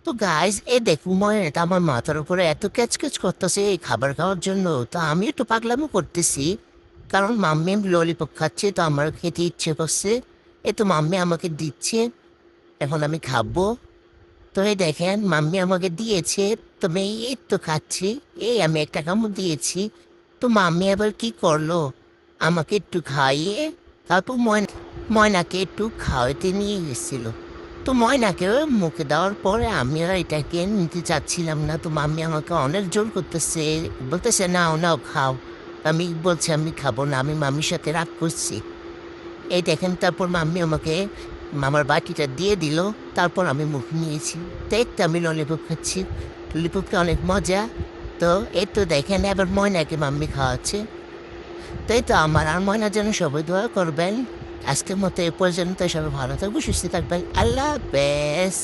তো গাইস এই দেখুন ময়নাটা আমার মাথার উপরে এত ক্যাচক্যাচ করতেছে এই খাবার খাওয়ার জন্য। তো আমি একটু পাগলামো করতেছি, কারণ মাম্মি ললিপপ খাচ্ছে, তো আমার খেতে ইচ্ছে করছে। এ তো মাম্মি আমাকে দিচ্ছে, এখন আমি খাবো। তো এই দেখেন মাম্মি আমাকে দিয়েছে, তো আমি এই তো খাচ্ছি। এই আমি একটা কামড় দিয়েছি, তো মাম্মি আবার কি করলো, আমাকে একটু খাইয়ে তারপর ময়নাকে একটু খাওয়াতে নিয়ে গেছিল। তো ময়নাকে মুখে দেওয়ার পরে আমি আর এটাকে নিতে চাচ্ছিলাম না, তো মাম্মি আমাকে অনেক জোর করতেছে, বলতেছে নাও নাও খাও। আমি বলছি আমি খাবো না, আমি মাম্মির সাথে রাগ করছি। এই দেখেন তারপর মাম্মি আমাকে মামার বাটিটা দিয়ে দিল, তারপর আমি মুখ নিয়েছি। তো এই তো আমি ললিপপ খাচ্ছি, ললিপপটা অনেক মজা। তো এই তো দেখেন এবার ময়নাকে মাম্মি খাওয়াচ্ছে। তো এই তো আমার আর ময়নার জন্য সবাই দোয়া করবেন। আজকের মতো এ পর্যন্ত, সবাই ভালো থাকবো, সুস্থ থাকবেন, আল্লাহ হাফেজ।